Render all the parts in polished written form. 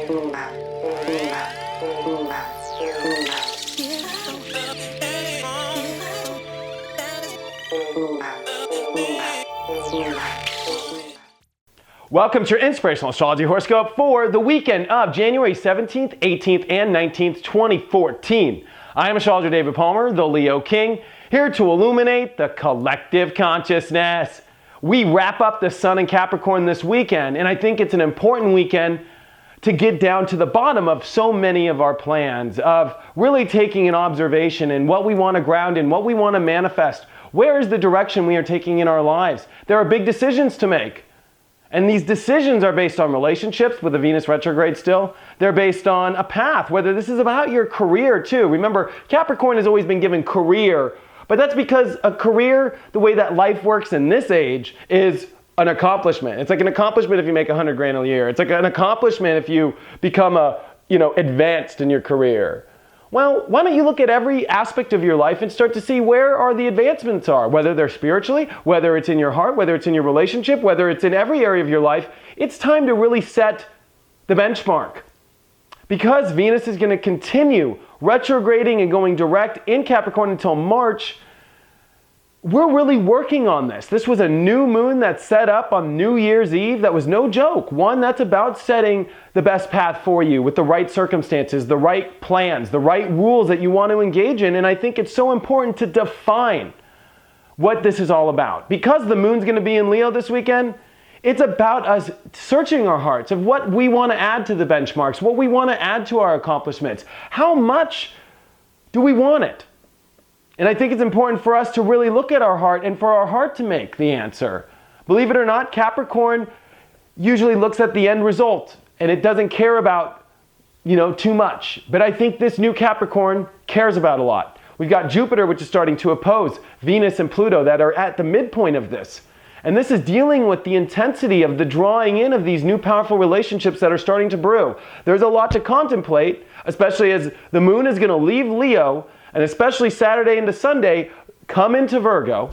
Welcome to your Inspirational Astrology Horoscope for the weekend of January 17th, 18th, and 19th, 2014. I am astrologer David Palmer, the Leo King, here to illuminate the collective consciousness. We wrap up the Sun in Capricorn this weekend, and I think it's an important weekend to get down to the bottom of so many of our plans, of really taking an observation in what we want to ground in, what we want to manifest. Where is the direction we are taking in our lives? There are big decisions to make. And these decisions are based on relationships with the Venus retrograde still. They're based on a path, whether this is about your career too. Remember, Capricorn has always been given career, but that's because a career, the way that life works in this age, is an accomplishment. It's like an accomplishment if you make 100 grand a year. It's like an accomplishment if you become advanced in your career. Well, why don't you look at every aspect of your life and start to see where are the advancements are, whether they're spiritually, whether it's in your heart, whether it's in your relationship, whether it's in every area of your life. It's time to really set the benchmark. Because Venus is going to continue retrograding and going direct in Capricorn until March, we're really working on this. This was a new moon that set up on New Year's Eve. That was no joke. One that's about setting the best path for you with the right circumstances, the right plans, the right rules that you want to engage in. And I think it's so important to define what this is all about. Because the moon's going to be in Leo this weekend, it's about us searching our hearts of what we want to add to the benchmarks, what we want to add to our accomplishments. How much do we want it? And I think it's important for us to really look at our heart and for our heart to make the answer. Believe it or not, Capricorn usually looks at the end result and it doesn't care about, too much. But I think this new Capricorn cares about a lot. We've got Jupiter, which is starting to oppose Venus and Pluto that are at the midpoint of this. And this is dealing with the intensity of the drawing in of these new powerful relationships that are starting to brew. There's a lot to contemplate, especially as the moon is going to leave Leo, and especially Saturday into Sunday, come into Virgo.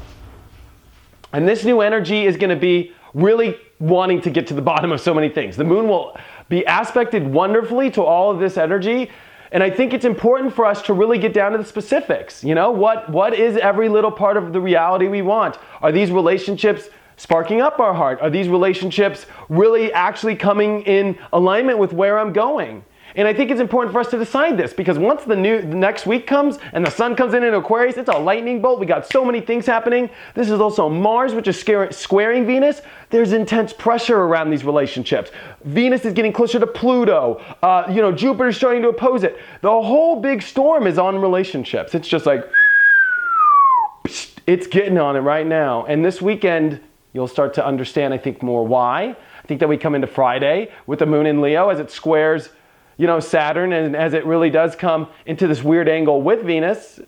And this new energy is going to be really wanting to get to the bottom of so many things. The moon will be aspected wonderfully to all of this energy. And I think it's important for us to really get down to the specifics. What is every little part of the reality we want? Are these relationships sparking up our heart? Are these relationships really actually coming in alignment with where I'm going? And I think it's important for us to decide this, because once the next week comes and the sun comes in Aquarius, it's a lightning bolt. We got so many things happening. This is also Mars, which is squaring Venus. There's intense pressure around these relationships. Venus is getting closer to Pluto. Jupiter's starting to oppose it. The whole big storm is on relationships. It's just like, it's getting on it right now. And this weekend, you'll start to understand, I think, more why. I think that we come into Friday with the moon in Leo as it squares Saturn, and as it really does come into this weird angle with Venus.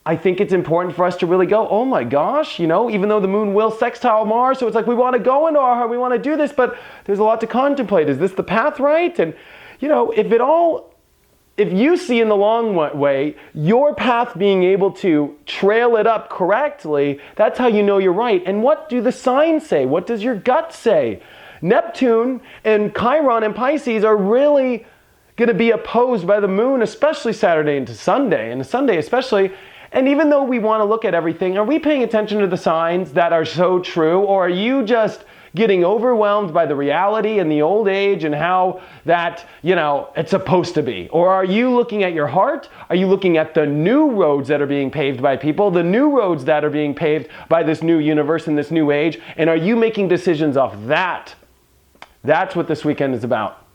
I think it's important for us to really go, oh my gosh, even though the moon will sextile Mars, so it's like we want to go into our heart, we want to do this, but there's a lot to contemplate. Is this the path right? And if you see in the long way your path being able to trail it up correctly, that's how you know you're right. And what do the signs say? What does your gut say? Neptune and Chiron and Pisces are really going to be opposed by the moon, especially Saturday into Sunday, and Sunday especially. And even though we want to look at everything, are we paying attention to the signs that are so true, or are you just getting overwhelmed by the reality and the old age and how that, it's supposed to be? Or are you looking at your heart? Are you looking at the new roads that are being paved by people, the new roads that are being paved by this new universe and this new age? And are you making decisions off that? That's what this weekend is about.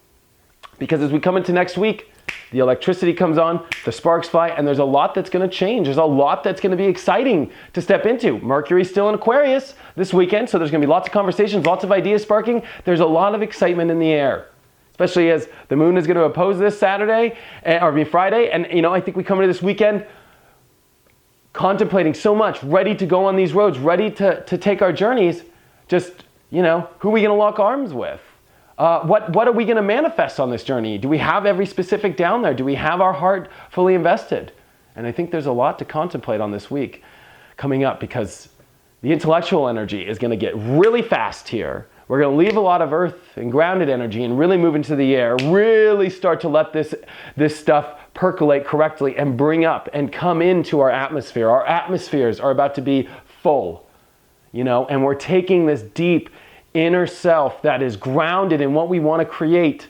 Because as we come into next week, the electricity comes on, the sparks fly, and there's a lot that's going to change. There's a lot that's going to be exciting to step into. Mercury's still in Aquarius this weekend, so there's going to be lots of conversations, lots of ideas sparking. There's a lot of excitement in the air, especially as the moon is going to oppose this Friday. And, I think we come into this weekend contemplating so much, ready to go on these roads, ready to take our journeys. Just, who are we going to lock arms with? What are we going to manifest on this journey? Do we have every specific down there? Do we have our heart fully invested? And I think there's a lot to contemplate on this week coming up, because the intellectual energy is going to get really fast here. We're going to leave a lot of earth and grounded energy and really move into the air, really start to let this stuff percolate correctly and bring up and come into our atmosphere. Our atmospheres are about to be full, and we're taking this deep inner self that is grounded in what we want to create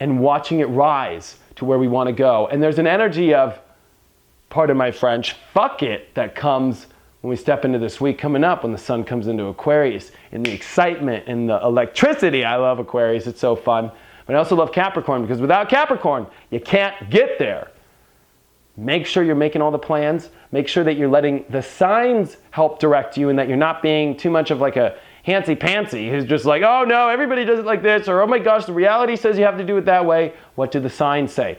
and watching it rise to where we want to go. And there's an energy of, pardon my French, fuck it, that comes when we step into this week coming up when the sun comes into Aquarius, and the excitement and the electricity. I love Aquarius, it's so fun. But I also love Capricorn, because without Capricorn, you can't get there. Make sure you're making all the plans. Make sure that you're letting the signs help direct you, and that you're not being too much of like a handsy-pantsy who's just like, oh no, everybody does it like this, or oh my gosh, the reality says you have to do it that way. What do the signs say?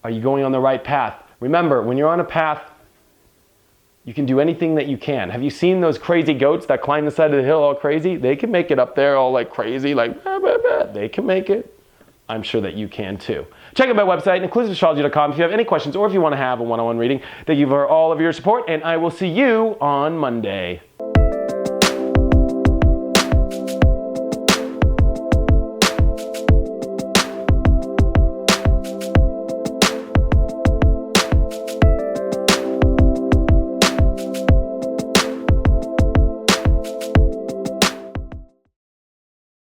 Are you going on the right path? Remember, when you're on a path, you can do anything that you can. Have you seen those crazy goats that climb the side of the hill all crazy? They can make it up there all like crazy, like, bah, bah, bah. They can make it. I'm sure that you can too. Check out my website, inclusiveastrology.com, if you have any questions or if you want to have a one-on-one reading. Thank you for all of your support, and I will see you on Monday.